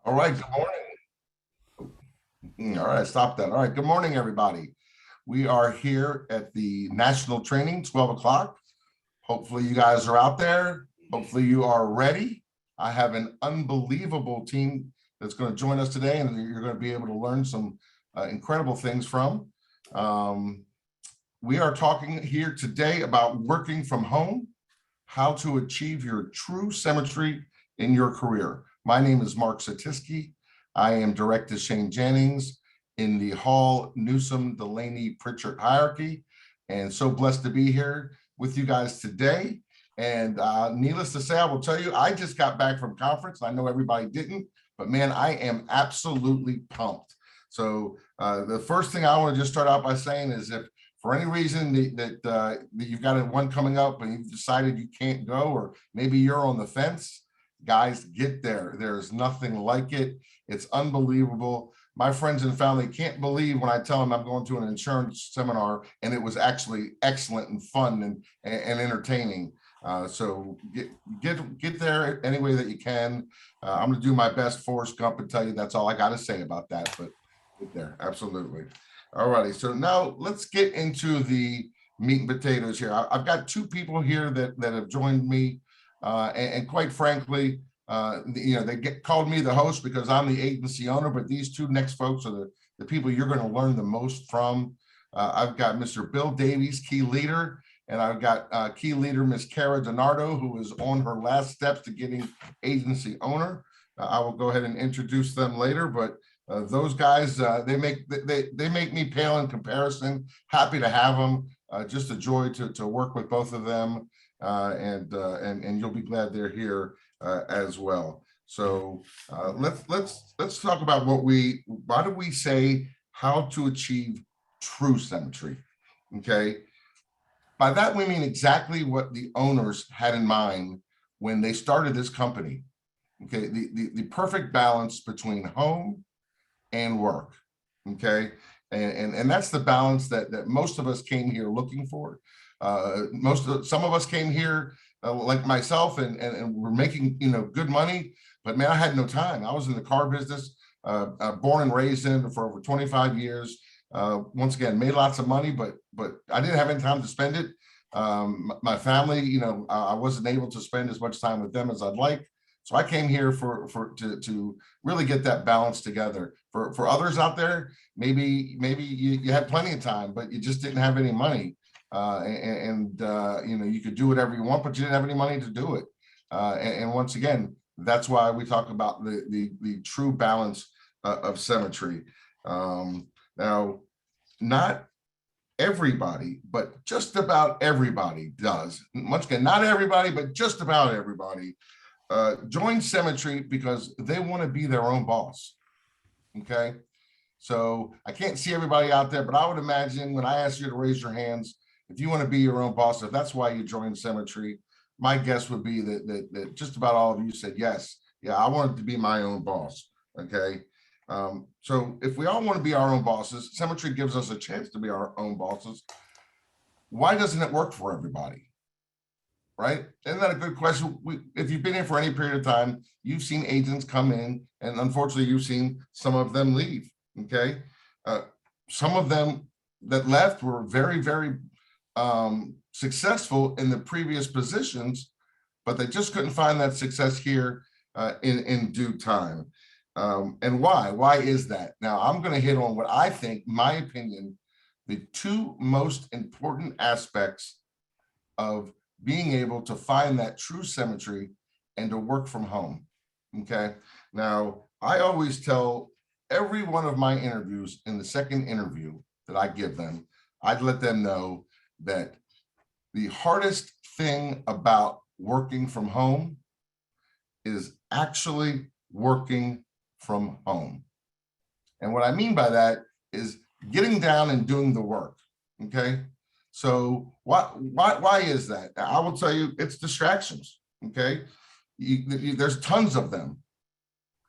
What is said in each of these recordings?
All right, good morning. All right, stop that. All right, good morning, everybody. We are here at the national training, 12 o'clock. Hopefully you guys are out there. Hopefully you are ready. I have an unbelievable team that's going to join us today, and you're going to be able to learn some incredible things from. We are talking here today about working from home, how to achieve your true symmetry in your career. My name is Marc Satisky. I am direct to Shane Jennings in the Hall, Newsom, Delaney, Pritchard hierarchy, and so blessed to be here with you guys today. And needless to say, I will tell you, I just got back from conference. I know everybody didn't, but man, I am absolutely pumped. So the first thing I want to just start out by saying is, if for any reason that you've got one coming up and you've decided you can't go, or maybe you're on the fence, guys, get there. There's nothing like it. It's unbelievable. My friends and family can't believe when I tell them I'm going to an insurance seminar, and it was actually excellent and fun and entertaining. So get there any way that you can. I'm going to do my best, Forrest Gump, and tell you that's all I got to say about that. But get there, absolutely. All righty. So now let's get into the meat and potatoes here. I've got two people here that have joined me, and quite frankly, they called me the host because I'm the agency owner, but these two next folks are the people you're going to learn the most from. I've got Mr. Bill Davies, key leader, and I've got key leader Miss Kara DeNardo, who is on her last steps to getting agency owner. I will go ahead and introduce them later, but those guys, they make me pale in comparison. Happy to have them. Just a joy to work with both of them, and you'll be glad they're here as well. So let's talk about why do we say how to achieve true symmetry? Okay, by that we mean exactly what the owners had in mind when they started this company. Okay, the perfect balance between home and work. Okay, and that's the balance that most of us came here looking for. Some of us came here like myself, and we're making good money, but man, I had no time. I was in the car business, born and raised in it for over 25 years. Once again, made lots of money, but I didn't have any time to spend it. My family, I wasn't able to spend as much time with them as I'd like. So I came here to really get that balance together. For others out there, maybe you had plenty of time, but you just didn't have any money, you could do whatever you want, but you didn't have any money to do it. And once again, that's why we talk about the true balance of symmetry. Now, not everybody, but just about everybody does. Once again, not everybody, but just about everybody join Symmetry because they want to be their own boss. Okay, so I can't see everybody out there, but I would imagine when I ask you to raise your hands, if you want to be your own boss, if that's why you joined Symmetry, my guess would be that just about all of you said yes. Yeah, I wanted to be my own boss. Okay, so if we all want to be our own bosses, Symmetry gives us a chance to be our own bosses. Why doesn't it work for everybody? Right? Isn't that a good question? If you've been here for any period of time, you've seen agents come in, and unfortunately, you've seen some of them leave. Okay, some of them that left were very, very successful in the previous positions, but they just couldn't find that success here in due time. And why? Why is that? Now, I'm going to hit on what I think, my opinion, the two most important aspects of being able to find that true symmetry and to work from home. Okay. Now, I always tell every one of my interviews in the second interview that I give them, I'd let them know that the hardest thing about working from home is actually working from home. And what I mean by that is getting down and doing the work. Okay. So why is that? I will tell you, it's distractions. Okay, there's tons of them,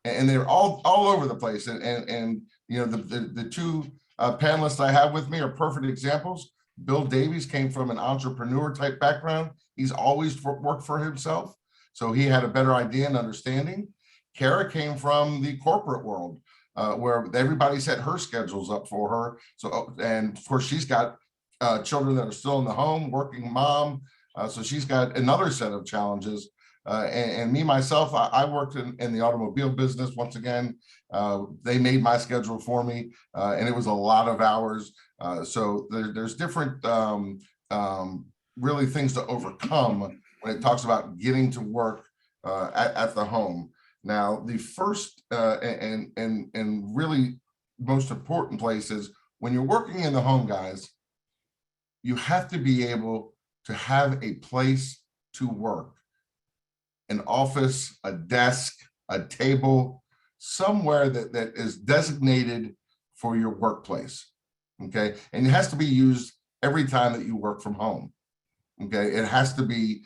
and they're all over the place. And the two panelists I have with me are perfect examples. Bill Davies came from an entrepreneur type background. He's always worked for himself, so he had a better idea and understanding. Kara came from the corporate world, where everybody set her schedules up for her. So, and of course, she's got children that are still in the home, working mom. So she's got another set of challenges. And me, myself, I worked in the automobile business. Once again, they made my schedule for me, and it was a lot of hours. So there's different really things to overcome when it talks about getting to work at the home. Now, the first and really most important place is when you're working in the home, guys, you have to be able to have a place to work. An office, a desk, a table, somewhere that is designated for your workplace, okay? And it has to be used every time that you work from home, okay? It has to be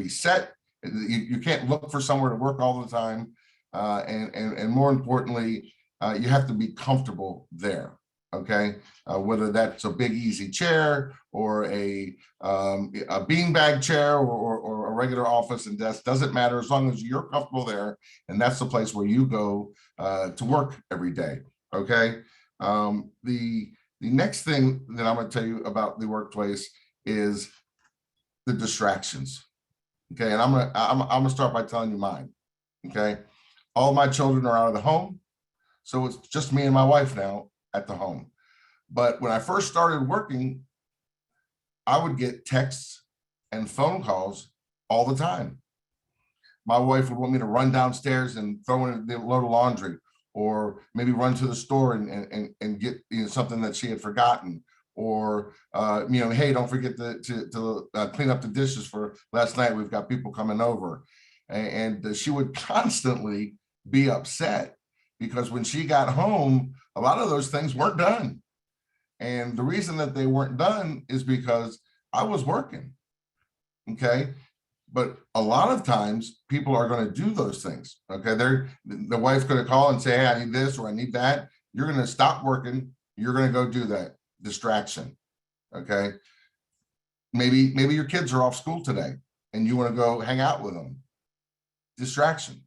set. You can't look for somewhere to work all the time. And more importantly, you have to be comfortable there, okay? Whether that's a big easy chair or a beanbag chair or a regular office and desk, doesn't matter, as long as you're comfortable there, and that's the place where you go to work every day, okay? The next thing that I'm going to tell you about the workplace is the distractions, okay? And I'm gonna start by telling you mine, okay? All my children are out of the home, so it's just me and my wife now at the home. But when I first started working, I would get texts and phone calls all the time. My wife would want me to run downstairs and throw in a load of laundry, or maybe run to the store and get something that she had forgotten, or hey, don't forget to clean up the dishes for last night. We've got people coming over, and she would constantly be upset because when she got home, a lot of those things weren't done. And the reason that they weren't done is because I was working, okay? But a lot of times people are going to do those things, okay? The wife's going to call and say, hey, I need this or I need that. You're going to stop working. You're going to go do that. Distraction, okay? Maybe your kids are off school today and you want to go hang out with them. Distraction,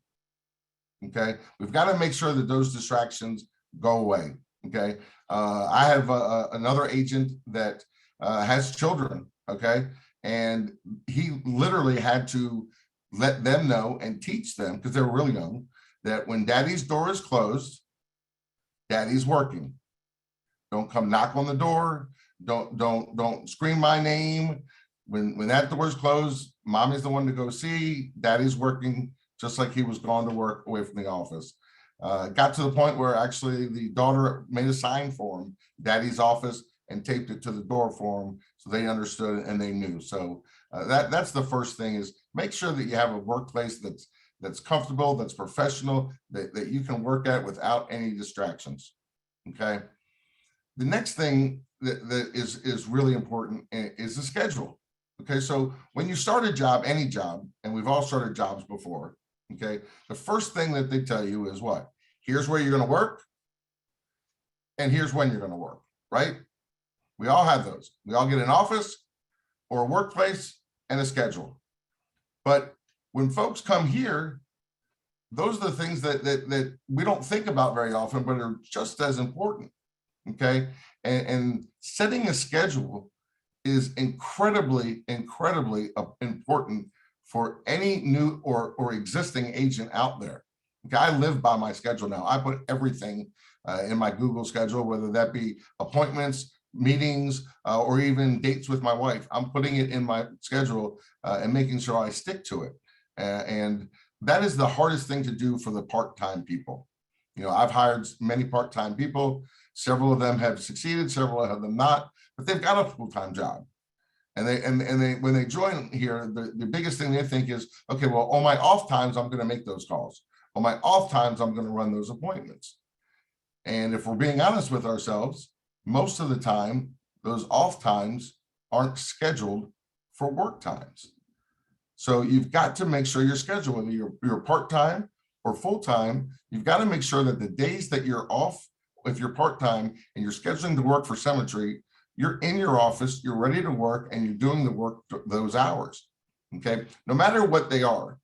okay? We've got to make sure that those distractions go away, okay? I have another agent that has children, okay? And he literally had to let them know and teach them, because they're really young, that when daddy's door is closed, daddy's working. Don't come knock on the door. Don't scream my name. When that door is closed, mommy's the one to go see. Daddy's working, just like he was gone to work away from the office. Got to the point where actually the daughter made a sign for him, daddy's office, and taped it to the door for him, so they understood and they knew. So that's the first thing, is make sure that you have a workplace that's comfortable, that's professional, that you can work at without any distractions, okay? The next thing that is really important is the schedule, okay? So when you start a job, any job, and we've all started jobs before, okay, the first thing that they tell you is what? Here's where you're going to work, and here's when you're going to work, right? We all have those. We all get an office or a workplace and a schedule. But when folks come here, those are the things that we don't think about very often, but are just as important, okay? And setting a schedule is incredibly important for any new or existing agent out there. Okay, I live by my schedule now. I put everything in my Google schedule, whether that be appointments, meetings, or even dates with my wife. I'm putting it in my schedule and making sure I stick to it. And that is the hardest thing to do for the part-time people. I've hired many part-time people. Several of them have succeeded, several of them not, but they've got a full-time job. And they when they join here, the biggest thing they think is, okay, well, on my off times, I'm going to make those calls. On my off times, I'm going to run those appointments. And if we're being honest with ourselves, most of the time, those off times aren't scheduled for work times. So you've got to make sure your schedule, whether you're part-time or full-time, you've got to make sure that the days that you're off, if you're part-time and you're scheduling to work for Symmetry, you're in your office, you're ready to work, and you're doing the work those hours, okay? No matter what they are.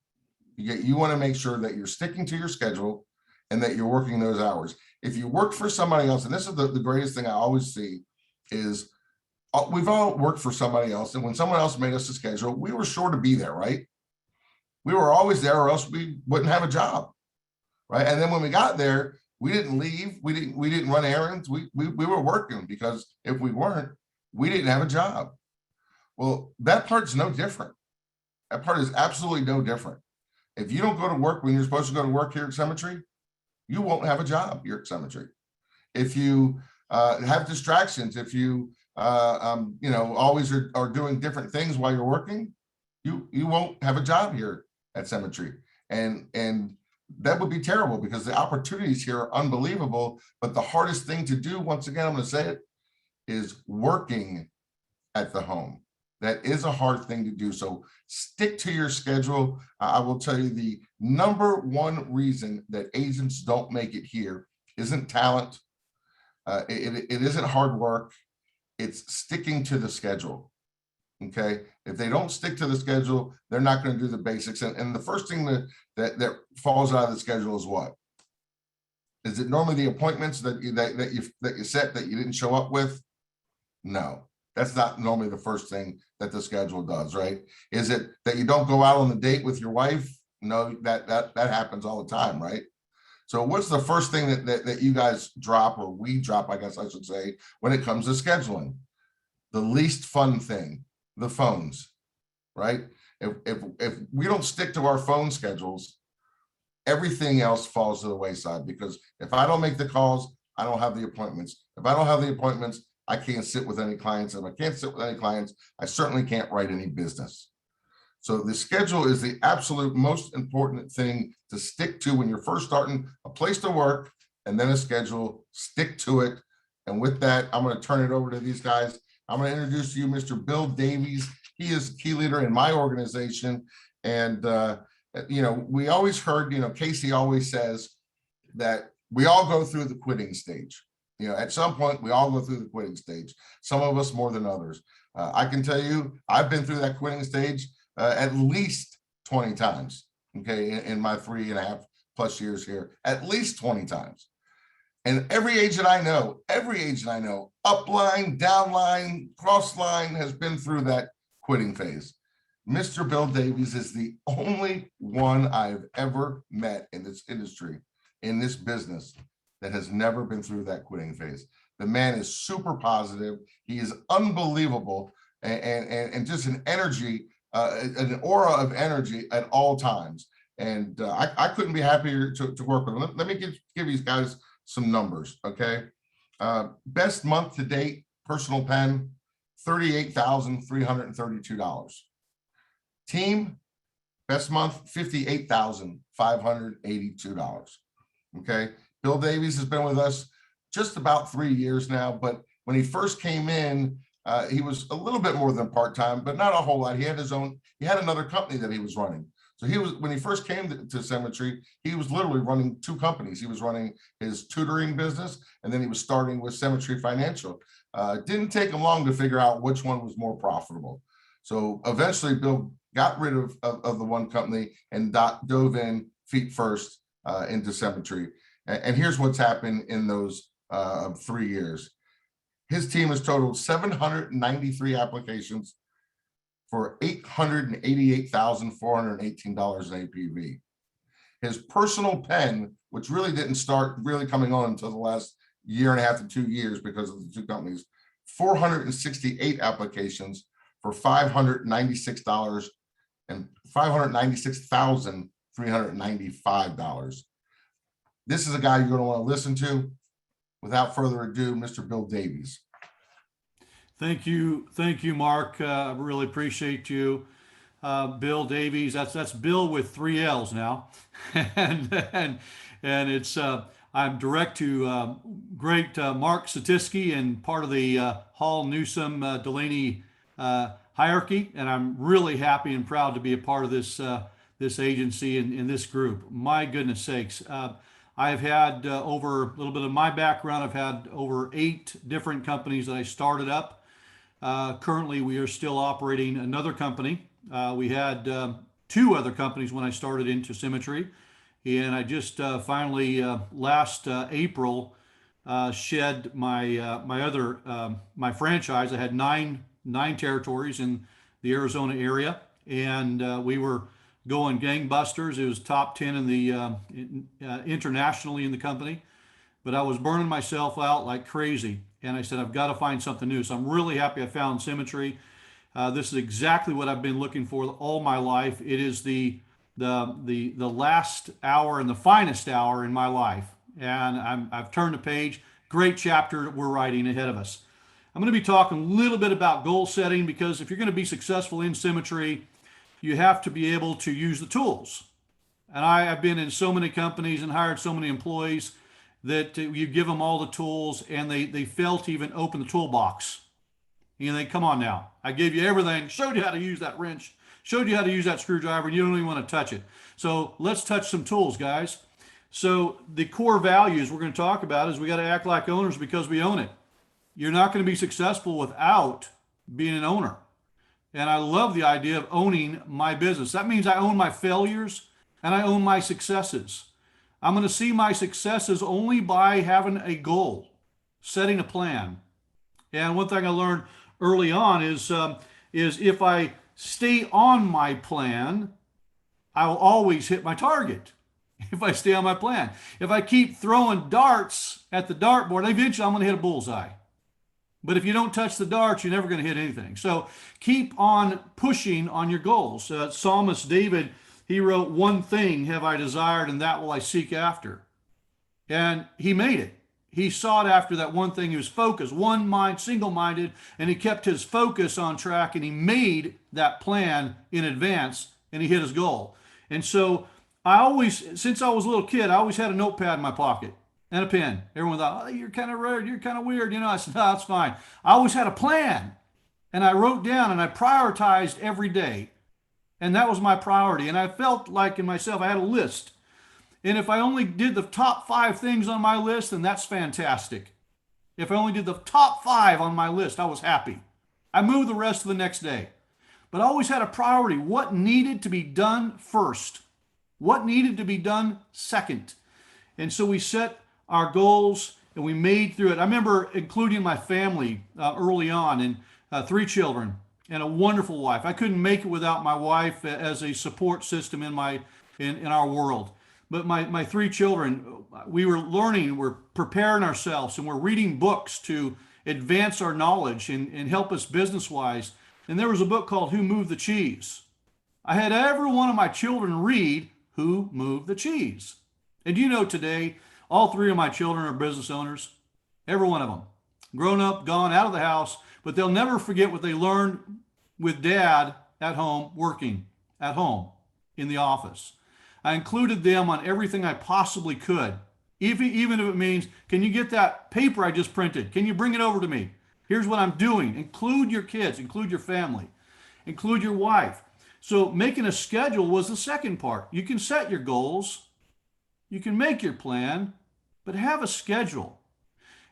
You want to make sure that you're sticking to your schedule and that you're working those hours. If you work for somebody else, and this is the greatest thing I always see, is we've all worked for somebody else. And when someone else made us a schedule, we were sure to be there, right? We were always there, or else we wouldn't have a job, right? And then when we got there, we didn't leave. We didn't run errands. We were working, because if we weren't, we didn't have a job. Well, that part's no different. That part is absolutely no different. If you don't go to work when you're supposed to go to work here at Symmetry, you won't have a job here at Symmetry. If you have distractions, if you always are doing different things while you're working, you won't have a job here at Symmetry. And that would be terrible, because the opportunities here are unbelievable. But the hardest thing to do, once again, I'm going to say it, is working at the home. That is a hard thing to do. So stick to your schedule. I will tell you, the number one reason that agents don't make it here isn't talent. It isn't hard work. It's sticking to the schedule. Okay. If they don't stick to the schedule, they're not going to do the basics. And the first thing that falls out of the schedule is what? Is it normally the appointments that you set that you didn't show up with? No. That's not normally the first thing that the schedule does, right? Is it that you don't go out on the date with your wife? No, that happens all the time, right? So what's the first thing that you guys drop, or we drop, I guess I should say, when it comes to scheduling? The least fun thing, the phones, right? If we don't stick to our phone schedules, everything else falls to the wayside, because if I don't make the calls, I don't have the appointments. If I don't have the appointments, I can't sit with any clients. And if I can't sit with any clients, I certainly can't write any business. So the schedule is the absolute most important thing to stick to when you're first starting a place to work, and then a schedule. Stick to it. And with that, I'm going to turn it over to these guys. I'm going to introduce to you Mr. Bill Davies. He is a key leader in my organization. And, we always heard, Casey always says that we all go through the quitting stage. At some point, we all go through the quitting stage, some of us more than others. I can tell you, I've been through that quitting stage at least 20 times, okay, in my 3.5+ years here, at least 20 times. And every agent I know, upline, downline, crossline, has been through that quitting phase. Mr. Bill Davies is the only one I've ever met in this industry, in this business, that has never been through that quitting phase. The man is super positive. He is unbelievable, and just an energy, an aura of energy at all times. And I couldn't be happier to work with him. Let me give these guys some numbers, okay? Best month to date, personal pen, $38,332. Team, best month, $58,582. Okay. Bill Davies has been with us just about 3 years now, but when he first came in, he was a little bit more than part-time, but not a whole lot. He had another company that he was running. So when he first came to Symmetry, he was literally running 2 companies. He was running his tutoring business, and then he was starting with Symmetry Financial. It didn't take him long to figure out which one was more profitable. So eventually Bill got rid of the one company and dove in feet first into Symmetry. And here's what's happened in those 3 years. His team has totaled 793 applications for $888,418 in APV. His personal pen, which really didn't start really coming on until the last 1.5 to 2 years because of the 2 companies, 468 applications for $596 and $596,395. This is a guy you're going to want to listen to. Without further ado, Mr. Bill Davies. Thank you, Mark. I really appreciate you, Bill Davies. That's Bill with 3 L's now, and it's I'm direct to great Marc Satisky and part of the Hall Newsome Delaney hierarchy, and I'm really happy and proud to be a part of this agency and in this group. My goodness sakes. I've had over a little bit of my background. I've had over 8 different companies that I started up. Currently, we are still operating another company. We had two other companies when I started into Symmetry. And I just finally last April shed my franchise. I had nine territories in the Arizona area, and we were going gangbusters. It was top 10 in the internationally in the company, but I was burning myself out like crazy. And I said, I've got to find something new. So I'm really happy I found Symmetry. This is exactly what I've been looking for all my life. It is the last hour and the finest hour in my life. And I've turned the page. Great chapter we're writing ahead of us. I'm going to be talking a little bit about goal setting, because if you're going to be successful in Symmetry, you have to be able to use the tools. And I've been in so many companies and hired so many employees that you give them all the tools and they fail to even open the toolbox. You think, come on now, I gave you everything, showed you how to use that wrench, showed you how to use that screwdriver, and you don't even want to touch it. So let's touch some tools, guys. So the core values we're going to talk about is we got to act like owners because we own it. You're not going to be successful without being an owner. And I love the idea of owning my business. That means I own my failures and I own my successes. I'm going to see my successes only by having a goal, setting a plan. And one thing I learned early on is if I stay on my plan, I will always hit my target. If I stay on my plan, if I keep throwing darts at the dartboard, eventually I'm going to hit a bullseye. But if you don't touch the darts, you're never going to hit anything. So keep on pushing on your goals. Psalmist David, he wrote, "One thing have I desired, and that will I seek after." And he made it. He sought after that one thing. He was focused, one mind, single-minded, and he kept his focus on track, and he made that plan in advance, and he hit his goal. And so since I was a little kid, I always had a notepad in my pocket and a pen. Everyone thought, oh, you're kind of weird, you're kind of weird. I said, no, that's fine. I always had a plan, and I wrote down, and I prioritized every day. And that was my priority. And I felt like in myself, I had a list. And if I only did the top 5 things on my list, then that's fantastic. If I only did the top 5 on my list, I was happy. I moved the rest to the next day. But I always had a priority. What needed to be done first? What needed to be done second? And so we set our goals and we made through it. I remember including my family early on, and 3 children and a wonderful wife. I couldn't make it without my wife as a support system in our world. But my 3 children, we were learning, we're preparing ourselves, and we're reading books to advance our knowledge and help us business-wise. And there was a book called Who Moved the Cheese? I had every one of my children read Who Moved the Cheese? And you know, today, all 3 of my children are business owners. Every one of them. Grown up, gone, out of the house, but they'll never forget what they learned with Dad at home, working at home in the office. I included them on everything I possibly could, even if it means, can you get that paper I just printed? Can you bring it over to me? Here's what I'm doing. Include your kids, include your family, include your wife. So making a schedule was the second part. You can set your goals, you can make your plan, but have a schedule.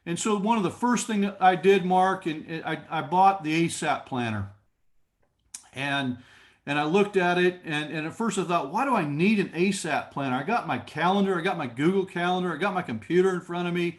And so one of the first things that I did, Mark, and I bought the ASAP planner. And I looked at it, and at first I thought, why do I need an ASAP planner? I got my calendar, I got my Google Calendar, I got my computer in front of me,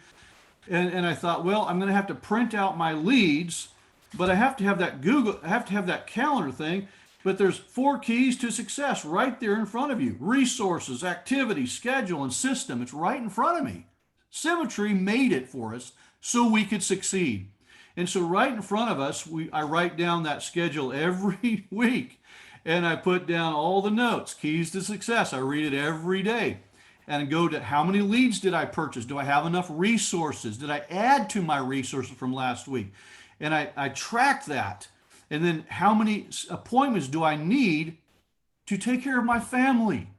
and I thought, well, I'm going to have to print out my leads, but I have to have that calendar thing. But there's 4 keys to success right there in front of you: resources, activity, schedule, and system. It's right in front of me. Symmetry made it for us so we could succeed. And so right in front of us, I write down that schedule every week. And I put down all the notes, keys to success. I read it every day. And go to, how many leads did I purchase? Do I have enough resources? Did I add to my resources from last week? And I track that. And then how many appointments do I need to take care of my family?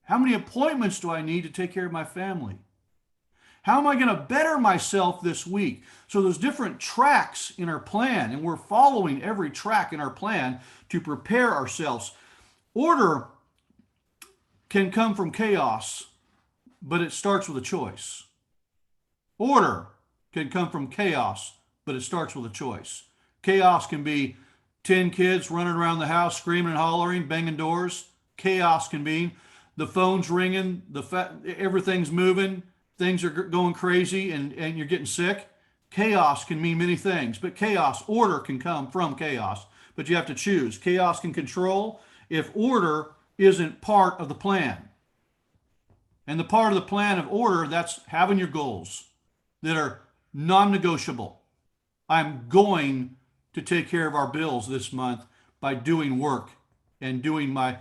How many appointments do I need to take care of my family? How am I going to better myself this week? So there's different tracks in our plan, and we're following every track in our plan to prepare ourselves. Order can come from chaos, but it starts with a choice. Order can come from chaos, but it starts with a choice. Chaos can be 10 kids running around the house, screaming and hollering, banging doors. Chaos can be. The phone's ringing, everything's moving, things are going crazy, and you're getting sick. Chaos can mean many things, but order can come from chaos, but you have to choose. Chaos can control if order isn't part of the plan. And the part of the plan of order, that's having your goals that are non-negotiable. I'm going to take care of our bills this month by doing work and doing my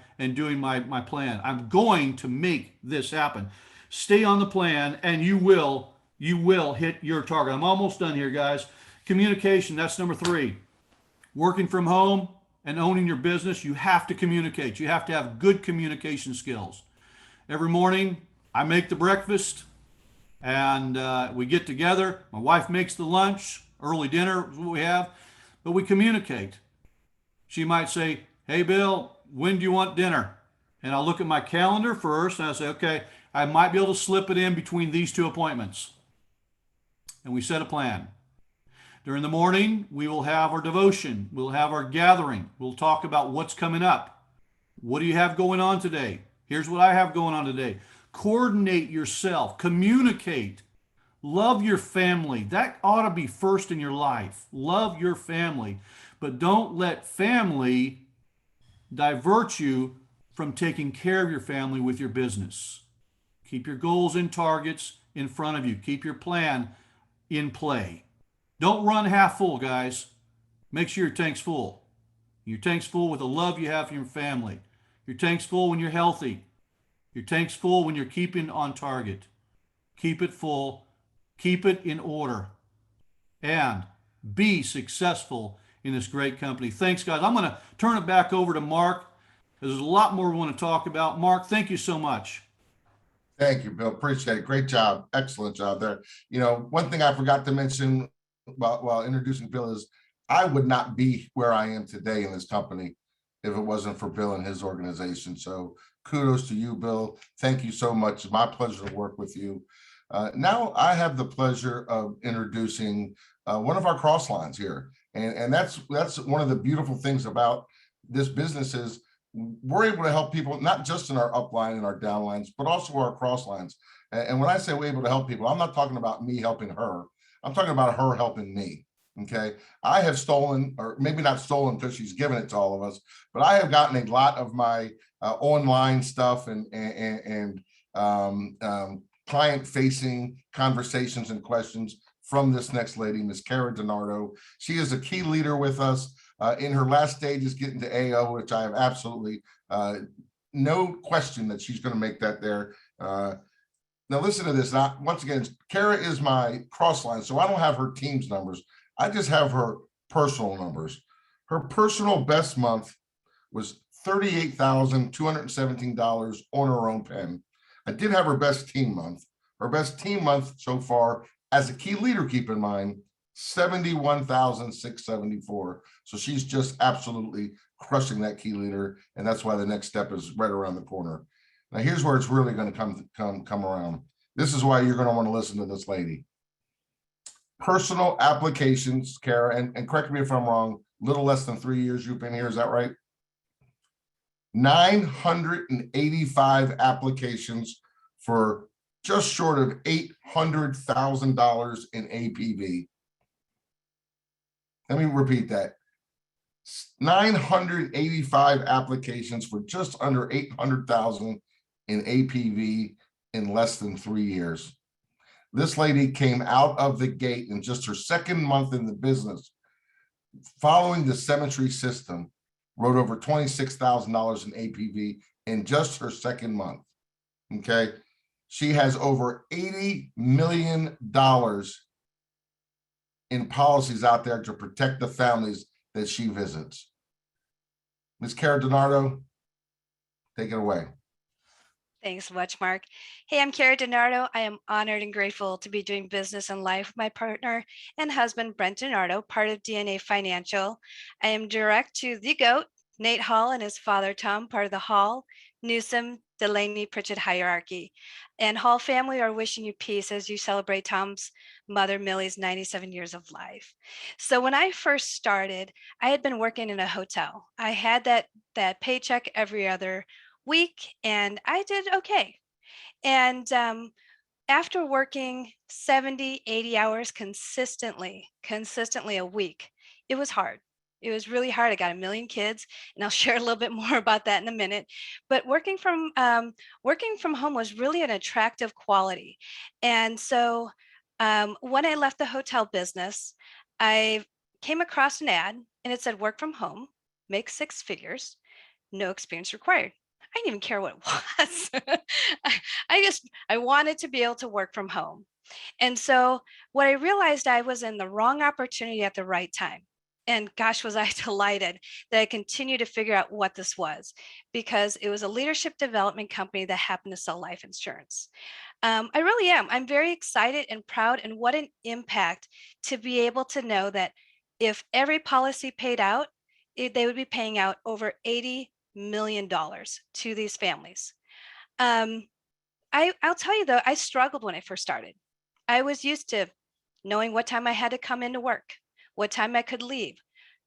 plan. I'm going to make this happen. Stay on the plan and you will hit your target. I'm almost done here, guys. Communication, that's number 3. Working from home and owning your business, you have to communicate. You have to have good communication skills. Every morning, I make the breakfast and we get together. My wife makes the lunch, early dinner is what we have, but we communicate. She might say, hey, Bill, when do you want dinner? And I'll look at my calendar first and I say, okay, I might be able to slip it in between these 2 appointments. And we set a plan. During the morning, we will have our devotion. We'll have our gathering. We'll talk about what's coming up. What do you have going on today? Here's what I have going on today. Coordinate yourself. Communicate. Love your family. That ought to be first in your life. Love your family. But don't let family divert you from taking care of your family with your business. Keep your goals and targets in front of you. Keep your plan in play. Don't run half full, guys. Make sure your tank's full. Your tank's full with the love you have for your family. Your tank's full when you're healthy. Your tank's full when you're keeping on target. Keep it full. Keep it in order. And be successful in this great company. Thanks, guys. I'm going to turn it back over to Mark. There's a lot more we want to talk about. Mark, thank you so much. Thank you, Bill. Appreciate it. Great job. Excellent job there. One thing I forgot to mention while introducing Bill is I would not be where I am today in this company if it wasn't for Bill and his organization. So kudos to you, Bill. Thank you so much. It's my pleasure to work with you. Now I have the pleasure of introducing one of our cross lines here. And that's one of the beautiful things about this business is we're able to help people, not just in our upline and our downlines, but also our cross lines. And when I say we're able to help people, I'm not talking about me helping her. I'm talking about her helping me. Okay. I have stolen, or maybe not stolen because she's given it to all of us, but I have gotten a lot of my online stuff and client facing conversations and questions from this next lady, Miss Kara DeNardo. She is a key leader with us. In her last stages, getting to AO, which I have absolutely no question that she's going to make that there. Now listen to this. Now, once again, Kara is my cross line, so I don't have her team's numbers. I just have her personal numbers. Her personal best month was $38,217 on her own pen. I did have her best team month. Her best team month so far, as a key leader, keep in mind, $71,674. So she's just absolutely crushing that key leader, and that's why the next step is right around the corner. Now here's where it's really going to come around. This is why you're going to want to listen to this lady. Personal applications, Kara, and correct me if I'm wrong, little less than 3 years you've been here, is that right? 985 applications for just short of $800,000 in APV. Let me repeat that. 985 applications for just under 800,000 in APV in less than 3 years. This lady came out of the gate in just her second month in the business, following the Symmetry system, wrote over $26,000 in APV in just her second month. Okay. She has over $80 million in policies out there to protect the families that she visits. Ms. Kara DeNardo, take it away. Thanks so much, Mark. Hey, I'm Kara DeNardo. I am honored and grateful to be doing business in life with my partner and husband, Brent DeNardo, part of DNA Financial. I am direct to the GOAT, Nate Hall, and his father, Tom, part of the Hall, Newsom, Delaney Pritchett hierarchy. And Hall family are wishing you peace as you celebrate Tom's mother, Millie's 97 years of life. So when I first started, I had been working in a hotel. I had that paycheck every other week, and I did okay. And after working 70, 80 hours consistently a week, it was hard. It was really hard. I got a million kids, and I'll share a little bit more about that in a minute. But working from home was really an attractive quality. And so when I left the hotel business, I came across an ad, and it said work from home, make six figures, no experience required. I didn't even care what it was. I wanted to be able to work from home. And so what I realized, I was in the wrong opportunity at the right time. And gosh, was I delighted that I continued to figure out what this was, because it was a leadership development company that happened to sell life insurance. I really am. I'm very excited and proud, and what an impact to be able to know that if every policy paid out, they would be paying out over $80 million to these families. I'll tell you though, I struggled when I first started. I was used to knowing what time I had to come into work, what time I could leave.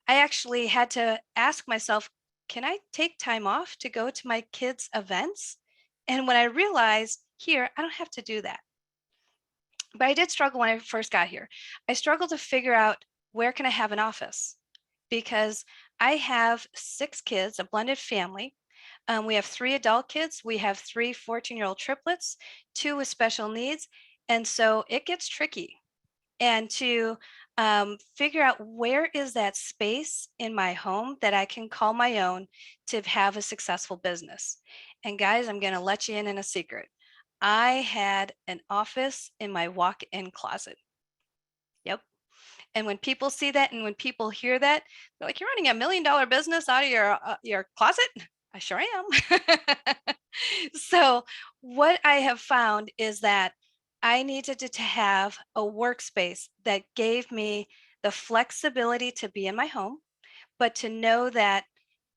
I actually had to ask myself, can I take time off to go to my kids' events? And when I realized here, I don't have to do that. But I did struggle when I first got here. I struggled to figure out, where can I have an office? Because I have 6 kids, a blended family. We have 3 adult kids. We have 3 14-year-old triplets, 2 with special needs. And so it gets tricky. And to figure out, where is that space in my home that I can call my own to have a successful business. And guys, I'm going to let you in a secret. I had an office in my walk-in closet. Yep. And when people see that, and when people hear that, they're like, "You're running $1 million business out of your closet?" I sure am. So what I have found is that I needed to have a workspace that gave me the flexibility to be in my home, but to know that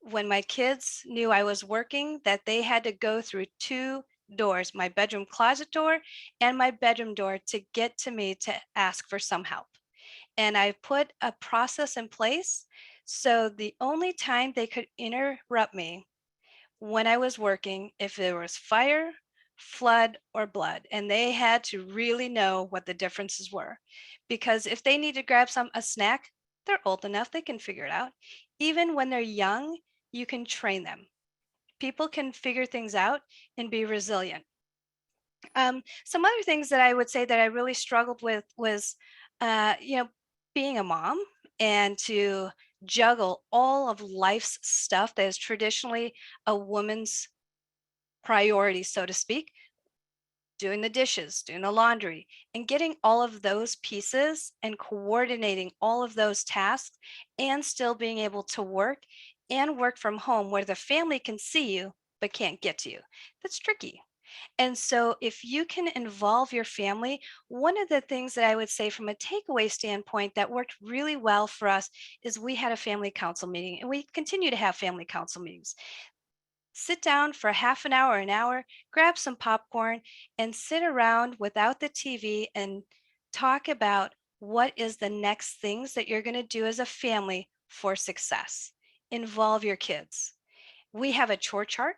when my kids knew I was working, that they had to go through 2 doors, my bedroom closet door and my bedroom door, to get to me to ask for some help. And I put a process in place, so the only time they could interrupt me when I was working, if there was fire, flood, or blood, and they had to really know what the differences were. Because if they need to grab a snack, they're old enough, they can figure it out. Even when they're young, you can train them. People can figure things out and be resilient. Some other things that I would say that I really struggled with was, being a mom, and to juggle all of life's stuff that is traditionally a woman's priority, so to speak, doing the dishes, doing the laundry, and getting all of those pieces and coordinating all of those tasks, and still being able to work and work from home where the family can see you but can't get to you. That's tricky. And so, if you can involve your family, one of the things that I would say from a takeaway standpoint that worked really well for us is we had a family council meeting, and we continue to have family council meetings. Sit down for half an hour, grab some popcorn, and sit around without the TV and talk about what is the next things that you're going to do as a family for success. Involve your kids. We have a chore chart.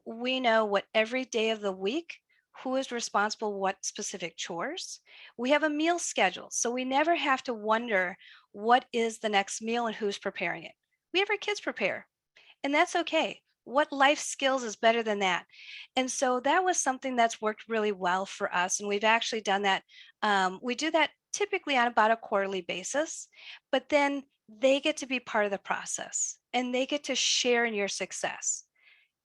We know what every day of the week, who is responsible, what specific chores. We have a meal schedule, so we never have to wonder what is the next meal and who's preparing it. We have our kids prepare, and that's okay. What life skills is better than that? And so that was something that's worked really well for us. And we've actually done that. We do that typically on about a quarterly basis, but then they get to be part of the process, and they get to share in your success.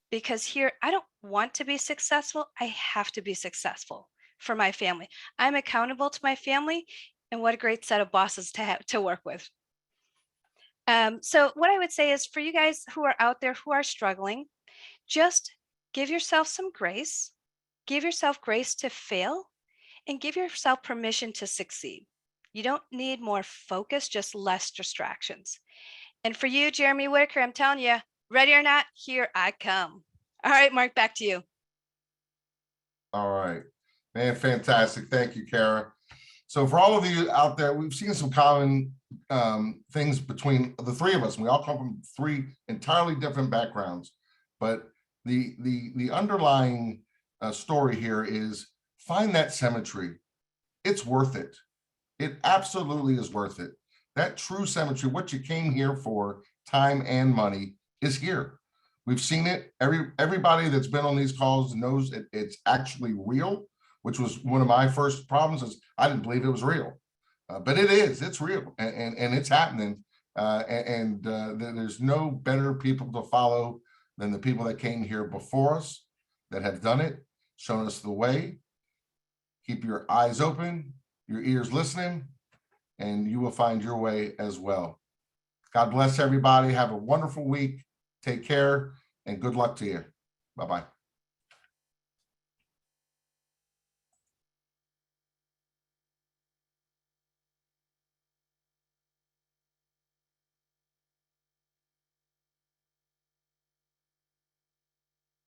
Because here, I don't want to be successful. I have to be successful for my family. I'm accountable to my family, and what a great set of bosses to have to work with. So what I would say is, for you guys who are out there who are struggling, just give yourself some grace, give yourself grace to fail, and give yourself permission to succeed. You don't need more focus, just less distractions. And for you, Jeremy Whitaker, I'm telling you, ready or not, here I come. All right, Mark, back to you. All right, man, fantastic. Thank you, Kara. So for all of you out there, we've seen some common things between the three of us. We all come from three entirely different backgrounds, but the underlying story here is find that symmetry. It's worth it. It absolutely is worth it. That true symmetry, what you came here for, time and money, is here. We've seen it. Everybody that's been on these calls knows it's actually real, which was one of my first problems. Is I didn't believe it was real, but it is. It's real, and it's happening. There's no better people to follow than the people that came here before us, that have done it, shown us the way. Keep your eyes open, your ears listening, and you will find your way as well. God bless everybody. Have a wonderful week. Take care and good luck to you. Bye-bye.